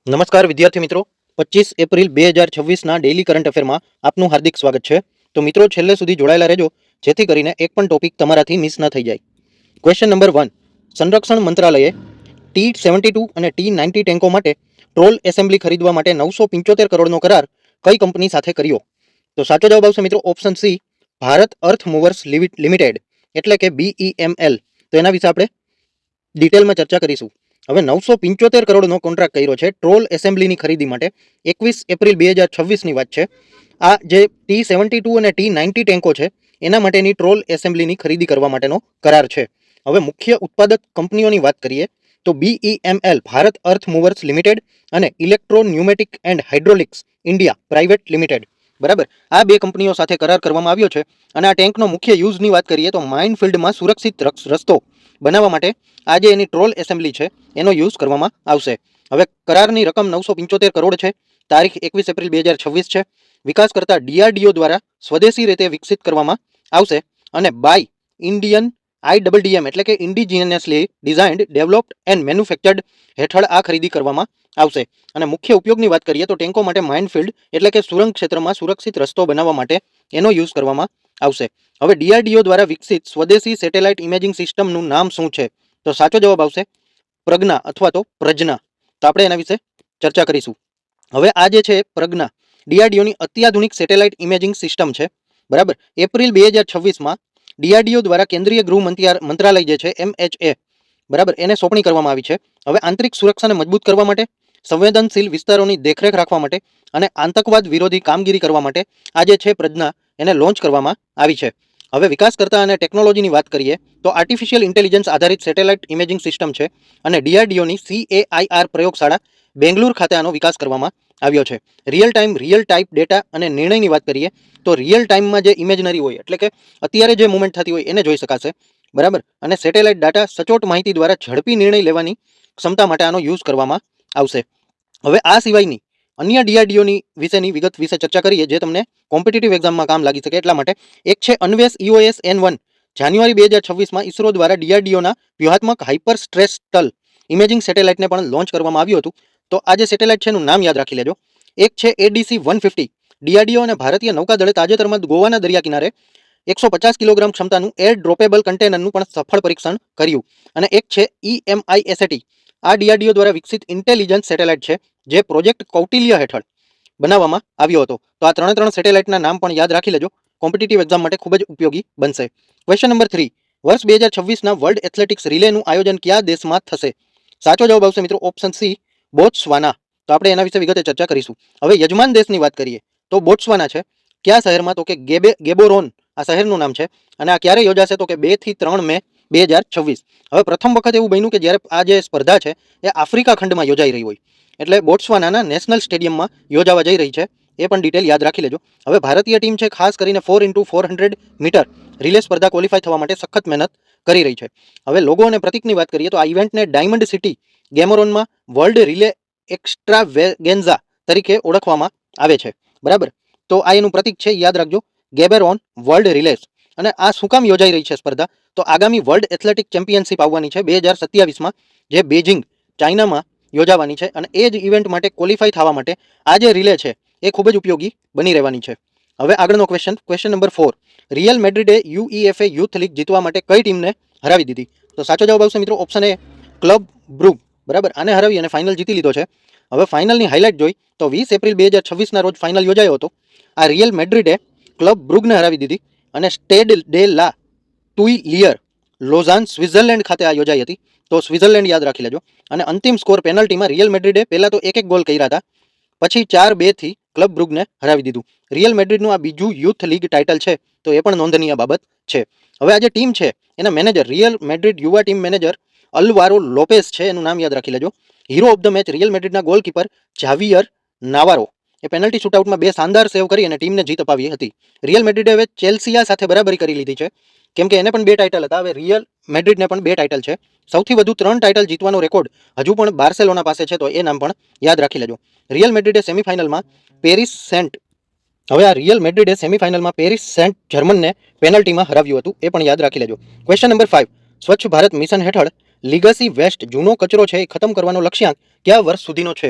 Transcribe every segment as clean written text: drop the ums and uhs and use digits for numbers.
નમસ્કાર વિદ્યાર્થી મિત્રો, 25 એપ્રિલ 2026ના ડેઇલી કરંટ અફેરમાં આપનું હાર્દિક સ્વાગત છે. તો મિત્રો, છેલ્લે સુધી જોડાયેલા રહેજો, જેથી કરીને એક પણ ટોપિક તમારાથી મિસ ન થઈ જાય. Question number 1. સંરક્ષણ મંત્રાલયે T-72 અને T-90 ટેન્કો માટે ટ્રોલ એસેમ્બલી ખરીદવા માટે 975 કરોડનો કરાર કઈ કંપની સાથે કર્યો? તો સાચો જવાબ આવશે મિત્રો ઓપ્શન સી, ભારત અર્થ મૂવર્સ લિમિટેડ, એટલે કે BEML. તો એના વિશે આપણે ડિટેલમાં ચર્ચા કરીશું. હવે 975 કરોડનો કોન્ટ્રાક્ટ કર્યો છે ટ્રોલ એસેમ્બલીની ખરીદી માટે. 21 એપ્રિલ 2026ની વાત છે. આ જે T-72 અને T-90 ટેન્કો છે એના માટેની ટ્રોલ એસેમ્બલીની ખરીદી કરવા માટેનો કરાર છે. હવે મુખ્ય ઉત્પાદક કંપનીઓની વાત કરીએ તો BEML, ભારત અર્થ મૂવર્સ લિમિટેડ, અને electro pneumatic and hydraulics India private limited. બરાબર, આ બે કંપનીઓ સાથે કરાર કરવામાં આવ્યો છે. અને આ ટેન્કનો મુખ્ય યુઝની વાત કરીએ તો માઇન ફિલ્ડમાં સુરક્ષિત રસ્તો બનાવવા માટે આ જે એની ટ્રોલ એસેમ્બલી છે એનો યુઝ કરવામાં આવશે. હવે કરારની રકમ 975 કરોડ છે. તારીખ 21 એપ્રિલ 2026 છે. વિકાસકર્તા DRDO દ્વારા સ્વદેશી રીતે વિકસિત કરવામાં આવશે અને બાય ઇન્ડિયન IDDM, એટલે કે ઇન્ડિજિનિયસલી ડિઝાઇન્ડ, ડેવલપ્ડ એન્ડ મેન્યુફેક્ચર્ડ હેઠળ આ ખરીદી કરવામાં આવશે. અને મુખ્ય ઉપયોગની વાત કરીએ તો ટેન્કો માટે માઇનફિલ્ડ, એટલે કે સુરંગ ક્ષેત્રમાં સુરક્ષિત રસ્તો બનાવવા માટે એનો યુઝ કરવામાં આવશે. હવે DRDO દ્વારા વિકસિત સ્વદેશી સેટેલાઇટ ઇમેજિંગ સિસ્ટમનું નામ શું છે? તો સાચો જવાબ આવશે પ્રજ્ઞા અથવા તો પ્રજ્ઞા. તો આપણે એના વિશે ચર્ચા કરીશું. હવે આ જે છે પ્રજ્ઞા, DRDOની અત્યાધુનિક સેટેલાઇટ ઇમેજિંગ સિસ્ટમ છે. બરાબર, એપ્રિલ 2026માં DRDO દ્વારા કેન્દ્રીય ગૃહ મંત્રાલય જે છે MHA, બરાબર, એને સોંપણી કરવામાં આવી છે. હવે આંતરિક સુરક્ષાને મજબૂત કરવા માટે, સંવેદનશીલ વિસ્તારોની દેખરેખ રાખવા માટે અને આતંકવાદ વિરોધી કામગીરી કરવા માટે આ જે છે પ્રજ્ઞા એને લોન્ચ કરવામાં આવી છે. હવે વિકાસકર્તા અને ટેકનોલોજીની વાત કરીએ તો આર્ટિફિશિયલ ઇન્ટેલિજન્સ આધારિત સેટેલાઇટ ઇમેજિંગ સિસ્ટમ છે અને DRDOની CAIR પ્રયોગશાળા બેંગ્લુર ખાતે આનો વિકાસ કરવામાં આવ્યો છે. રિયલ ટાઈપ ડેટા અને નિર્ણયની વાત કરીએ તો રિયલ ટાઈમમાં જે ઇમેજનરી હોય, એટલે કે અત્યારે જે મુવમેન્ટ થતી હોય એને જોઈ શકાશે. બરાબર, અને સેટેલાઇટ ડાટા સચોટ માહિતી દ્વારા ઝડપી નિર્ણય લેવાની ક્ષમતા માટે આનો યુઝ કરવામાં આવશે. હવે આ સિવાયની અન્ય DRDOની વિશેની વિગત વિશે ચર્ચા કરીએ જે તમને કોમ્પિટિટિવ એક્ઝામમાં કામ લાગી શકે એટલા માટે. એક છે અન્વેષ EOS N1. જાન્યુઆરી 2026માં ઇસરો દ્વારા DRDOના વ્યૂહાત્મક હાઇપર સ્ટ્રેટલ ઇમેજિંગ સેટેલાઇટને પણ લોન્ચ કરવામાં આવ્યું હતું. તો આ જે સેટેલાઇટ છે એનું નામ યાદ રાખી લેજો. એક છે ADC-150. DRDO અને ભારતીય નૌકાદળે તાજેતરમાં ગોવાના દરિયા કિનારે 150 કિલોગ્રામ ક્ષમતાનું એર ડ્રોપેબલ કન્ટેનરનું પણ સફળ પરીક્ષણ કર્યું. અને એક છે EMISAT. આ DRDO દ્વારા વિકસિત ઇન્ટેલિજન્સ સેટેલાઇટ છે જે પ્રોજેક્ટ કૌટિલ્ય હેઠળ બનાવવામાં આવ્યો હતો. તો આ ત્રણ સેટેલાઇટના નામ પણ યાદ રાખી લેજો, કોમ્પિટિટિવ એક્ઝામ માટે ખૂબ જ ઉપયોગી બનશે. Question number 3. વર્ષ 2026ના વર્લ્ડ એથ્લેટિક્સ રિલેનું આયોજન કયા દેશમાં થશે? સાચો જવાબ આવશે મિત્રો ઓપ્શન સી, બોત્સવાના. તો આપણે એના વિશે વિગતે ચર્ચા કરીશું. હવે યજમાન દેશની વાત કરીએ તો બોત્સવાના છે. કયા શહેરમાં? તો કે ગેબોરોન આ શહેરનું નામ છે. અને આ ક્યારે યોજાશે? તો કે 2 થી 3 મે 2026. હવે પ્રથમ વખત એવું બન્યું કે જ્યારે આ જે સ્પર્ધા છે એ આફ્રિકા ખંડમાં યોજાઈ રહી હોય, એટલે બોટ્સવાનાના નેશનલ સ્ટેડિયમમાં યોજાવા જઈ રહી છે. એ પણ ડિટેલ યાદ રાખી લેજો. હવે ભારતીય ટીમ છે ખાસ કરીને 4x400 મીટર રિલે સ્પર્ધા ક્વોલિફાય થવા માટે સખત મહેનત કરી રહી છે. હવે લોગો અને પ્રતિકની વાત કરીએ તો આ ઇવેન્ટને ડાયમંડ સિટી ગેમોરોનમાં વર્લ્ડ રિલે એક્સ્ટ્રાવેગેન્ઝા તરીકે ઓળખવામાં આવે છે. બરાબર, તો આ એનું પ્રતિક છે, યાદ રાખજો, ગેબેરોન વર્લ્ડ રિલેસ. અને આ શું કામ યોજાઈ રહી છે સ્પર્ધા? તો આગામી વર્લ્ડ એથ્લેટિક ચેમ્પિયનશિપ આવવાની છે 2027માં, જે બેઇજિંગ ચાઇનામાં યોજાવાની છે. અને એ જ ઇવેન્ટ માટે ક્વોલિફાય થવા માટે આ જે રિલે છે એ ખૂબ જ ઉપયોગી બની રહેવાની છે. હવે આગળનો ક્વેશ્ચન નંબર 4. રિયલ મેડ્રિડે UEFA યુથ લીગ જીતવા માટે કઈ ટીમને હરાવી દીધી? તો સાચો જવાબ આવશે મિત્રો ઓપ્શન એ, ક્લબ બ્રુગ. બરાબર, આને હરાવી અને ફાઇનલ જીતી લીધો છે. હવે ફાઇનલની હાઇલાઇટ જોઈ તો 20 એપ્રિલ 2026ના રોજ ફાઇનલ યોજાયો હતો. આ રિયલ મેડ્રિડે ક્લબ બ્રુગને હરાવી દીધી અને સ્ટેડ ડે લા ટુઇલિયર, લોઝાન, સ્વિટ્ઝરલેન્ડ ખાતે આ યોજાઈ હતી. તો સ્વિટ્ઝરલેન્ડ યાદ રાખી લેજો. અને અંતિમ સ્કોર પેનલ્ટીમાં રિયલ મેડ્રિડે પહેલા તો એક ગોલ કર્યા હતા, પછી 4-2 થી ક્લબ બ્રુગને હરાવી દીધું. રિયલ મેડ્રિડનું આ બીજું યુથ લીગ ટાઇટલ છે, તો એ પણ નોંધનીય બાબત છે. હવે આ જે ટીમ છે એના મેનેજર, રિયલ મેડ્રિડ યુવા ટીમ મેનેજર અલ્વારો લોપેસ છે, એનું નામ યાદ રાખી લેજો. Hero of the match Real મેડ્રિડના ગોલકીપર જાવિયર નાવારો. એ પેનલ્ટી શૂટઆઉટમાં 2 શાનદાર સેવ કરી અને ટીમને જીત અપાવી હતી. રિયલ મેડ્રિડે હવે ચેલ્સિયા સાથે બરાબરી કરી લીધી છે, કેમ કે એને પણ 2 ટાઇટલ હતા. હવે રિયલ મેડ્રિડને પણ 2 ટાઇટલ છે. સૌથી વધુ 3 ટાઇટલ જીતવાનો રેકોર્ડ હજુ પણ બાર્સેલોના પાસે છે, તો એ નામ પણ યાદ રાખી લેજો. રિયલ મેડ્રિડે સેમીફાઇનલમાં પેરિસ સેન્ટ જર્મનને પેનલ્ટીમાં હરાવ્યું હતું, એ પણ યાદ રાખી લેજો. Question number 5. સ્વચ્છ ભારત મિશન હેઠળ લીગસી વેસ્ટ, જૂનો કચરો છે એ ખતમ કરવાનો લક્ષ્યાંક કયા વર્ષ સુધીનો છે?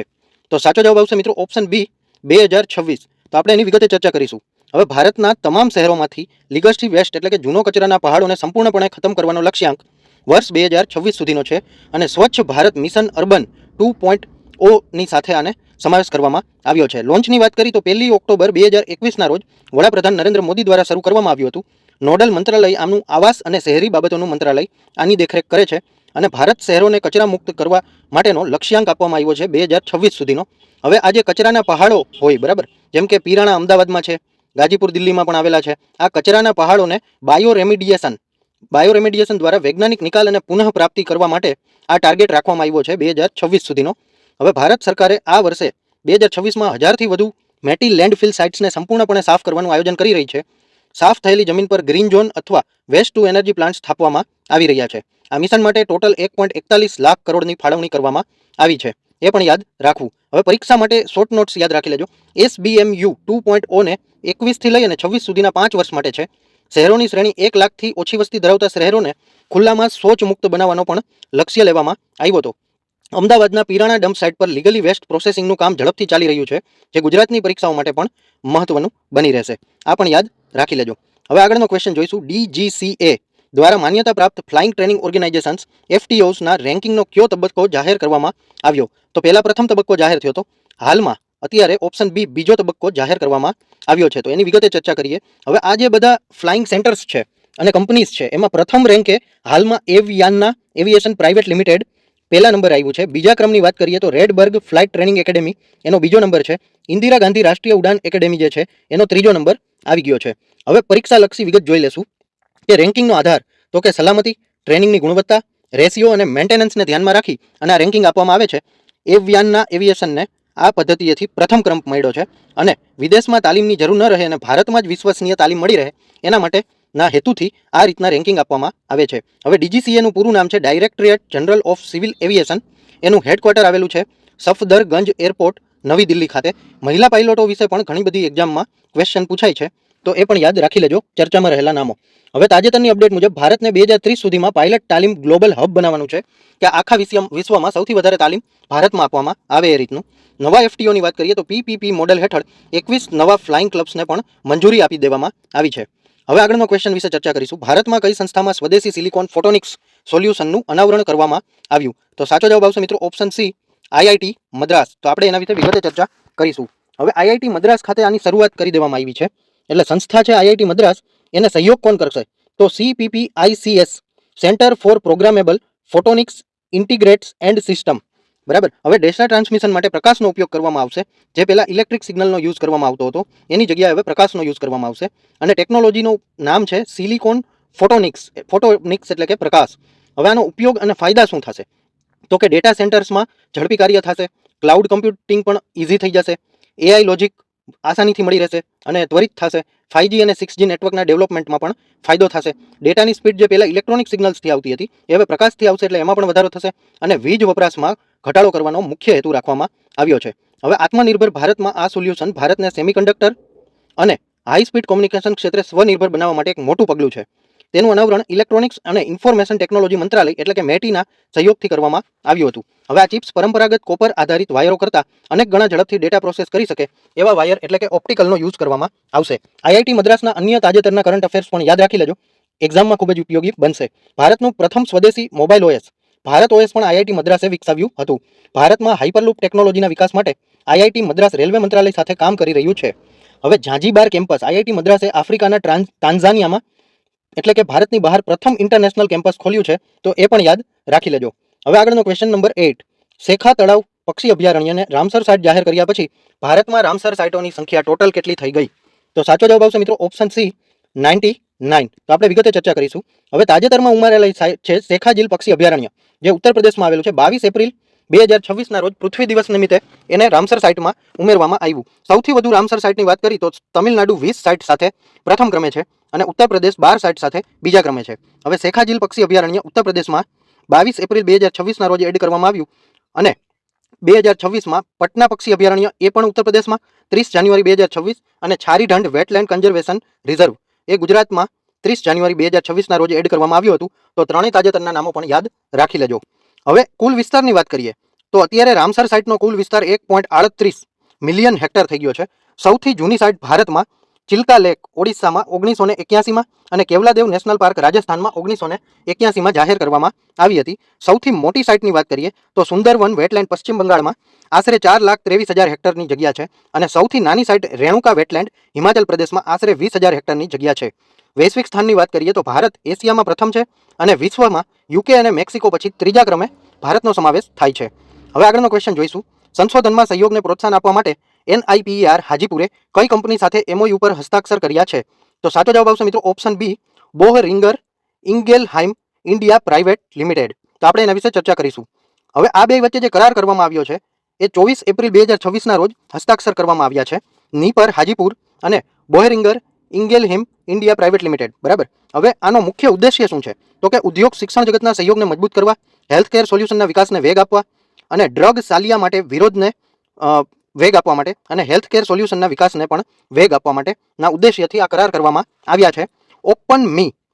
તો સાચો જવાબ આવશે મિત્રો ઓપ્શન બી 2026. તો આપણે એની વિગતે ચર્ચા કરીશું. હવે ભારતના તમામ શહેરોમાંથી લીગસી વેસ્ટ એટલે કે જૂનો કચરાના પહાડોને સંપૂર્ણપણે ખતમ કરવાનો લક્ષ્યાંક વર્ષ 2026 સુધીનો છે અને સ્વચ્છ ભારત મિશન અર્બન 2.0 ની સાથે આને સમાવેશ કરવામાં આવ્યો છે. લોન્ચની વાત કરી તો 1 ઓક્ટોબર 2021ના રોજ વડાપ્રધાન નરેન્દ્ર મોદી દ્વારા શરૂ કરવામાં આવ્યું હતું. નોડલ મંત્રાલય આમનું આવાસ અને શહેરી બાબતોનું મંત્રાલય આની દેખરેખ કરે છે અને ભારત શહેરોને કચરા મુક્ત કરવા માટેનો લક્ષ્યાંક આપવામાં આવ્યો છે 2026 સુધીનો. હવે આ જે કચરાના પહાડો હોય બરાબર, જેમ કે પીરાણા અમદાવાદમાં છે, ગાજીપુર દિલ્હીમાં પણ આવેલા છે, આ કચરાના પહાડોને બાયોરેમિડિયેશન દ્વારા વૈજ્ઞાનિક નિકાલ અને પુનઃ પ્રાપ્તિ કરવા માટે આ ટાર્ગેટ રાખવામાં આવ્યો છે 2026 સુધીનો. હવે ભારત સરકારે આ વર્ષે 2026માં 1000થી વધુ મેટી લેન્ડફિલ સાઇટ્સને સંપૂર્ણપણે સાફ કરવાનું આયોજન કરી રહી છે. સાફ થયેલી જમીન પર ગ્રીન ઝોન અથવા વેસ્ટ ટુ એનર્જી પ્લાન્ટ સ્થાપવામાં આવી રહ્યા છે. આ મિશન માટે ટોટલ 1.41 લાખ કરોડની ફાળવણી કરવામાં આવી છે, એ પણ યાદ રાખવું. હવે પરીક્ષા માટે શોર્ટ નોટ્સ યાદ રાખી લેજો. SBMU 2.0 ને 21થી લઈ અને 26 સુધીના 5 વર્ષ માટે છે. શહેરોની શ્રેણી 1 લાખથી ઓછી વસ્તી ધરાવતા શહેરોને ખુલ્લામાં શૌચ મુક્ત બનાવવાનો પણ લક્ષ્ય લેવામાં આવ્યો હતો. અમદાવાદના પીરાણા ડમ્પ સાઇટ પર લીગલી વેસ્ટ પ્રોસેસિંગનું કામ ઝડપથી ચાલી રહ્યું છે, જે ગુજરાતની પરીક્ષાઓ માટે પણ મહત્વનું બની રહેશે. આ પણ યાદ રાખી લેજો. હવે આગળનો ક્વેશ્ચન જોઈશું. DGCA દ્વારા માન્યતા પ્રાપ્ત ફ્લાઇંગ ટ્રેનિંગ ઓર્ગેનાઇઝેશન્સ FTOsના રેન્કિંગનો કયો તબક્કો જાહેર કરવામાં આવ્યો? તો પહેલા પ્રથમ તબક્કો જાહેર થયો હતો. હાલમાં અત્યારે ઓપ્શન બી બીજો તબક્કો જાહેર કરવામાં આવ્યો છે. તો એની વિગતે ચર્ચા કરીએ. હવે આ જે બધા ફ્લાઇંગ સેન્ટર્સ છે અને કંપનીઝ છે એમાં પ્રથમ રેન્કે હાલમાં એવિએશન પ્રાઇવેટ લિમિટેડ પહેલા નંબર આવ્યું છે. બીજા ક્રમની વાત કરીએ તો રેડબર્ગ ફ્લાઇટ ટ્રેનિંગ એકેડેમી એનો બીજો નંબર છે. ઇન્દિરા ગાંધી રાષ્ટ્રીય ઉડાન એકેડેમી જે છે એનો ત્રીજો નંબર આવી ગયો છે. હવે પરીક્ષાલક્ષી વિગત જોઈ લેશું કે રેન્કિંગનો આધાર તો કે સલામતી, ટ્રેનિંગની ગુણવત્તા, રેશિયો અને મેન્ટેનન્સને ધ્યાનમાં રાખી અને આ રેન્કિંગ આપવામાં આવે છે. એવિયાનના આ પદ્ધતિએથી પ્રથમ ક્રમ મળ્યો છે અને વિદેશમાં તાલીમની જરૂર ન રહે અને ભારતમાં જ વિશ્વસનીય તાલીમ મળી રહે એના માટેના હેતુથી આ રીતના રેન્કિંગ આપવામાં આવે છે. હવે DGCAનું પૂરું નામ છે directorate general of civil aviation. એનું હેડક્વાર્ટર આવેલું છે સફદરગંજ એરપોર્ટ, નવી દિલ્હી ખાતે. મહિલા પાયલોટો વિશે પણ ઘણી બધી એક્ઝામમાં ક્વેશ્ચન પૂછાય છે, તો એ પણ યાદ રાખી લેજો ચર્ચામાં રહેલા નામો. હવે તાજેતરની અપડેટ મુજબ ભારતને 2030 સુધીમાં પાયલટ તાલીમ ગ્લોબલ હબ બનાવવાનું છે, કે આખા વિશ્વમાં સૌથી વધારે તાલીમ ભારતમાં આપવામાં આવે એ રીતનું. નવા FTOની વાત કરીએ તો PPP મોડેલ હેઠળ 21 નવા ફ્લાઇંગ ક્લબ્સને પણ મંજૂરી આપી દેવામાં આવી છે. હવે આગળનો ક્વેશ્ચન વિશે ચર્ચા કરીશું. ભારતમાં કઈ સંસ્થામાં સ્વદેશી સિલિકોન ફોટોનિક્સ સોલ્યુશનનું અનાવરણ કરવામાં આવ્યું? તો સાચો જવાબ આવશે મિત્રો ઓપ્શન સી IIT મદ્રાસ. તો આપણે એના વિશે વિગતે ચર્ચા કરીશું. હવે IIT મદ્રાસ ખાતે આની શરૂઆત કરી દેવામાં આવી છે. એટલે સંસ્થા છે IIT મદ્રાસ, એને સહયોગ કોણ કરશે? તો CPPICS centre for programmable photonics integrates and system. બરાબર. હવે ડેટા ટ્રાન્સમિશન માટે પ્રકાશનો ઉપયોગ કરવામાં આવશે. જે પહેલા ઇલેક્ટ્રિક સિગ્નલનો યુઝ કરવામાં આવતો હતો એની જગ્યાએ હવે પ્રકાશનો યુઝ કરવામાં આવશે અને ટેકનોલોજીનું નામ છે સિલિકોન ફોટોનિક્સ એટલે કે પ્રકાશ. હવે આનો ઉપયોગ અને ફાયદા શું થશે? તો કે ડેટા સેન્ટર્સમાં ઝડપી કાર્ય થશે, ક્લાઉડ કમ્પ્યુટિંગ પણ ઇઝી થઈ જશે, AI લોજિક આસાનીથી મળી રહેશે અને ત્વરિત થશે. 5G અને 6G નેટવર્કના ડેવલપમેન્ટમાં પણ ફાયદો થશે. ડેટાની સ્પીડ જે પહેલાં ઇલેક્ટ્રોનિક સિગ્નલ્સથી આવતી હતી એ હવે પ્રકાશથી આવશે, એટલે એમાં પણ વધારો થશે અને વીજ વપરાશમાં ઘટાડો કરવાનો મુખ્ય હેતુ રાખવામાં આવ્યો છે. હવે આત્મનિર્ભર ભારતમાં આ સોલ્યુશન ભારતને સેમિકન્ડક્ટર અને હાઈ સ્પીડ કોમ્યુનિકેશન ક્ષેત્રે સ્વનિર્ભર બનાવવા માટે એક મોટું પગલું છે. તેનું અનાવરણ ઇલેક્ટ્રોનિક્સ અને ઇન્ફોર્મેશન ટેકનોલોજી મંત્રાલય એટલે કે METIના સહયોગથી કરવામાં આવ્યું હતું. હવે આ ચિપ્સ પરંપરાગત કોપર આધારિત વાયરો કરતાં અનેક ગણા ઝડપથી ડેટા પ્રોસેસ કરી શકે એવા વાયર એટલે કે ઓપ્ટિકલનો યુઝ કરવામાં આવશે. IIT મદ્રાસના અન્ય તાજેતરના કરંટ અફેર્સ પણ યાદ રાખી લેજો, એક્ઝામમાં ખૂબ જ ઉપયોગી બનશે. ભારતનું પ્રથમ સ્વદેશી મોબાઈલ OS ભારત OS પણ IIT મદ્રાસે વિકસાવ્યું હતું. ભારતમાં હાઇપરલૂપ ટેકનોલોજીના વિકાસ માટે IIT મદ્રાસ રેલવે મંત્રાલય સાથે કામ કરી રહ્યું છે. હવે ઝાંઝીબાર કેમ્પસ IIT મદ્રાસે આફ્રિકાના તાન્ઝાનિયામાં એટલે કે ભારતની બહાર પ્રથમ ઇન્ટરનેશનલ કેમ્પસ ખોલ્યું છે, તો એ પણ યાદ રાખી લેજો. હવે આગળનો ક્વેશ્ચન નંબર 8. શેખા તળાવ પક્ષી અભયારણ્યને રામસર સાઇટ જાહેર કર્યા પછી ભારતમાં રામસર સાઇટોની સંખ્યા ટોટલ કેટલી થઈ ગઈ? તો સાચો જવાબ આવશે મિત્રો ઓપ્શન સી 99. તો આપણે વિગતે ચર્ચા કરીશું. હવે તાજેતરમાં ઉમેરાયેલી સાઇટ છે શેખાજીલ પક્ષી અભયારણ્ય, જે ઉત્તર પ્રદેશમાં આવેલું છે. 22 એપ્રિલ 2026ના રોજ પૃથ્વી દિવસ નિમિત્તે એને રામસર સાઇટમાં ઉમેરવામાં આવ્યું. સૌથી વધુ રામસર સાઇટની વાત કરી તો તમિલનાડુ 20 સાઇટ સાથે પ્રથમ ક્રમે છે અને ઉત્તર પ્રદેશ 12 સાઇટ સાથે બીજા ક્રમે છે. હવે શેખાજીલ પક્ષી અભયારણ્ય ઉત્તર પ્રદેશમાં 22 એપ્રિલ 2026ના રોજ એડ કરવામાં આવ્યું અને 2026માં પટના પક્ષી અભયારણ્ય એ પણ ઉત્તર પ્રદેશમાં 30 જાન્યુઆરી 2026 અને છારીઢંઢ વેટલેન્ડ કન્ઝર્વેશન રિઝર્વ એ ગુજરાતમાં 30 જાન્યુઆરી 2026ના રોજ એડ કરવામાં આવ્યું હતું. તો ત્રણેય તાજેતરના નામો પણ યાદ રાખી લેજો. હવે કુલ વિસ્તારની વાત કરીએ તો અત્યારે રામસર સાઇટનો કુલ વિસ્તાર 1.38 મિલિયન હેક્ટર થઈ ગયો છે. સૌથી જૂની સાઇટ ભારતમાં ચિલ્કા લેક ઓડિશામાં 1981માં અને કેવલાદેવ નેશનલ પાર્ક રાજસ્થાનમાં 1981માં જાહેર કરવામાં આવી હતી. સૌથી મોટી સાઇટની વાત કરીએ તો સુંદરવન વેટલેન્ડ પશ્ચિમ બંગાળમાં આશરે 4,23,000 હેક્ટરની જગ્યા છે અને સૌથી નાની સાઇટ રેણુકા વેટલેન્ડ હિમાચલ પ્રદેશમાં આશરે 20,000 હેક્ટરની જગ્યા છે. વૈશ્વિક સ્થાનની વાત કરીએ તો ભારત એશિયામાં પ્રથમ છે અને વિશ્વમાં યુકે અને મેક્સિકો પછી ત્રીજા ક્રમે ભારતનો સમાવેશ થાય છે. હવે આગળનો ક્વેશ્ચન જોઈશું. સંશોધનમાં સહયોગને પ્રોત્સાહન આપવા માટે NIPER હાજીપુરે કઈ કંપની સાથે MOU પર હસ્તાક્ષર કર્યા છે? તો સાચો જવાબ આવશે મિત્રો option B, Boehringer Ingelheim India private limited. તો આપણે એના વિશે ચર્ચા કરીશું. હવે આ બે વચ્ચે જે કરાર કરવામાં આવ્યો છે એ 24 એપ્રિલ 2026ના રોજ હસ્તાક્ષર કરવામાં આવ્યા છે. નીપર હાજીપુર અને બોહરિંગર ઇંગેલહિમ ઇન્ડિયા પ્રાઇવેટ લિમિટેડ. બરાબર. હવે આનો મુખ્ય ઉદ્દેશ્ય શું છે? તો કે ઉદ્યોગ શિક્ષણ જગતના સહયોગને મજબૂત કરવા, હેલ્થકેર સોલ્યુશનના વિકાસને વેગ આપવા અને ડ્રગ સાલિયા માટે વિરોધને વેગ આપવા માટે અને હેલ્થકેર સોલ્યુશનના વિકાસને પણ વેગ આપવા માટેના ઉદ્દેશ્યથી આ કરાર કરવામાં આવ્યા છે.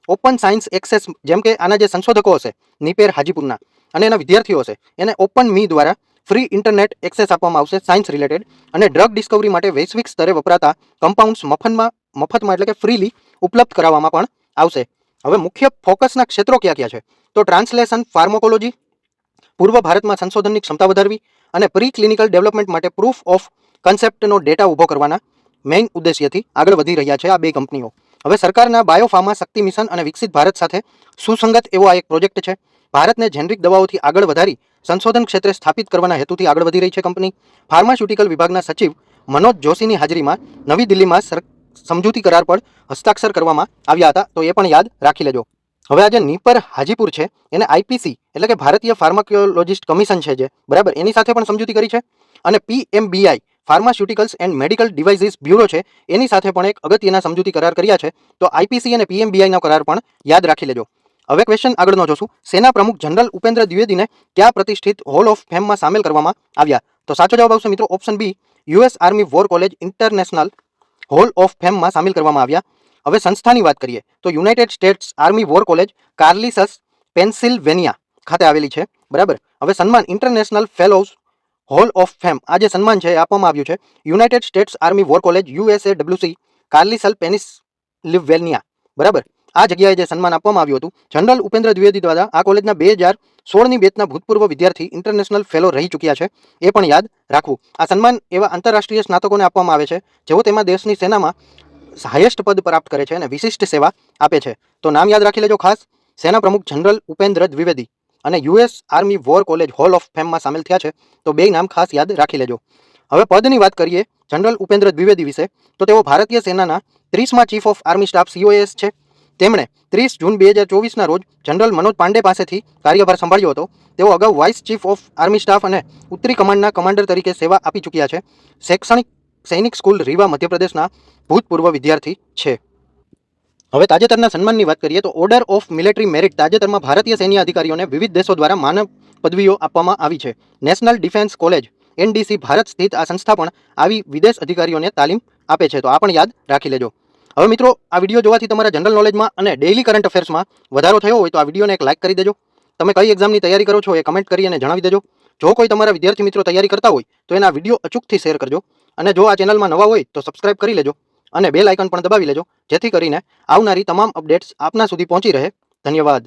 ઓપન સાયન્સ એક્સેસ, જેમ કે આના જે સંશોધકો હશે નીપેર હાજીપુરના અને એના વિદ્યાર્થીઓ હશે એને ઓપન મી દ્વારા ફ્રી ઇન્ટરનેટ એક્સેસ આપવામાં આવશે સાયન્સ રિલેટેડ, અને ડ્રગ ડિસ્કવરી માટે વૈશ્વિક સ્તરે વપરાતા કમ્પાઉન્ડ્સ મફતમાં એટલે કે ફ્રીલી ઉપલબ્ધ કરાવવામાં પણ આવશે. હવે મુખ્ય ફોકસના ક્ષેત્રો કયા કયા છે? તો ટ્રાન્સલેશન, ફાર્માકોલોજી, પૂર્વ ભારતમાં સંશોધનની ક્ષમતા વધારવી અને પ્રી ક્લિનિકલ ડેવલપમેન્ટ માટે પ્રૂફ ઓફ કન્સેપ્ટનો ડેટા ઊભો કરવાના મેઇન ઉદ્દેશ્યથી આગળ વધી રહ્યા છે આ બે કંપનીઓ. હવે સરકારના બાયોફાર્મા શક્તિ મિશન અને વિકસિત ભારત સાથે સુસંગત એવો આ એક પ્રોજેક્ટ છે. ભારતને જેનરિક દવાઓથી આગળ વધારી સંશોધન ક્ષેત્રે સ્થાપિત કરવાના હેતુથી આગળ વધી રહી છે કંપની. ફાર્માસ્યુટિકલ વિભાગના સચિવ મનોજ જોશીની હાજરીમાં નવી દિલ્હીમાં સમજૂતી કરાર પર હસ્તાક્ષર કરવામાં આવ્યા હતા, તો એ પણ યાદ રાખી લેજો. હવે આ જે નીપર હાજીપુર છે એને IPC એટલે કે ભારતીય ફાર્માકોલોજિસ્ટ કમિશન છે જે બરાબર એની સાથે પણ સમજૂતી કરી છે, અને PMBI pharmaceuticals and medical devices bureau છે એની સાથે પણ એક અગત્યના સમજૂતી કરાર કર્યા છે. તો IPC અને PMBI નો કરાર પણ યાદ રાખી લેજો. હવે ક્વેશ્ચન આગળનો જોશું. સેના પ્રમુખ જનરલ ઉપેન્દ્ર દ્વિવેદીને કયા પ્રતિષ્ઠિત હોલ ઓફ ફેમમાં સામેલ કરવામાં આવ્યા? તો સાચો જવાબ આવશે મિત્રો option B, US army war college international hall of ફેમમાં સામેલ કરવામાં આવ્યા. હવે સંસ્થાની વાત કરીએ તો United States army war college Carlisle Pennsylvania ખાતે આવેલી છે. બરાબર. હવે સન્માન international fellows hall of fame, આ જે સન્માન છે એ આપવામાં આવ્યું છે United States army war college USAWC Carlisle Pennsylvania. બરાબર. આ જગ્યાએ જે સન્માન આપવામાં આવ્યું હતું જનરલ ઉપેન્દ્ર દ્વિવેદી દ્વારા આ કોલેજના 2016ની બેચના ભૂતપૂર્વ વિદ્યાર્થી ઇન્ટરનેશનલ ફેલો રહી ચૂક્યા છે, એ પણ યાદ રાખવું. આ સન્માન એવા આંતરરાષ્ટ્રીય સ્નાતકોને આપવામાં આવે છે જેઓ તેમાં દેશની સેનામાં હાઈએસ્ટ પદ પ્રાપ્ત કરે છે અને વિશિષ્ટ સેવા આપે છે. તો નામ યાદ રાખી લેજો ખાસ, સેના પ્રમુખ જનરલ ઉપેન્દ્ર દ્વિવેદી અને US army war college hall of ફેમમાં સામેલ થયા છે, તો બે નામ ખાસ યાદ રાખી લેજો. હવે પદની વાત કરીએ જનરલ ઉપેન્દ્ર દ્વિવેદી વિશે તો તેઓ ભારતીય સેનાના 30મા chief of army staff COAS છે. તેમણે 30 જૂન 2024ના રોજ જનરલ મનોજ પાંડે પાસેથી કાર્યભાર સંભાળ્યો હતો. તેઓ અગાઉ vice chief of army staff અને ઉત્તરી કમાન્ડના કમાન્ડર તરીકે સેવા આપી ચૂક્યા છે. સૈનિક સ્કૂલ રીવા મધ્યપ્રદેશના ભૂતપૂર્વ વિદ્યાર્થી છે. હવે તાજેતરના સન્માનની વાત કરીએ તો ઓર્ડર ઓફ મિલિટરી મેરિટ તાજેતરમાં ભારતીય સૈન્ય અધિકારીઓને વિવિધ દેશો દ્વારા માનવ પદવીઓ આપવામાં આવી છે. National defence college NDC Bharat સ્થિત આ સંસ્થા પણ આવી વિદેશ અધિકારીઓને તાલીમ આપે છે, તો આ પણ યાદ રાખી લેજો. હવે મિત્રો આ વિડીયો જોવાથી તમારા જનરલ નોલેજમાં અને ડેઇલી કરંટ અફેર્સમાં વધારો થયો હોય તો આ વિડીયોને એક લાઇક કરી દેજો. તમે કઈ એક્ઝામની તૈયારી કરો છો એ કમેન્ટ કરી અને જણાવી દેજો. જો કોઈ તમારા વિદ્યાર્થી મિત્રો તૈયારી કરતા હોય તો એના વિડીયો અચૂકથી શેર કરજો, અને જો આ ચેનલમાં નવા હોય તો સબસ્ક્રાઇબ કરી લેજો અને બેલ આઇકન પણ દબાવી લેજો, જેથી કરીને આવનારી તમામ અપડેટ્સ આપના સુધી પહોંચી રહે. ધન્યવાદ.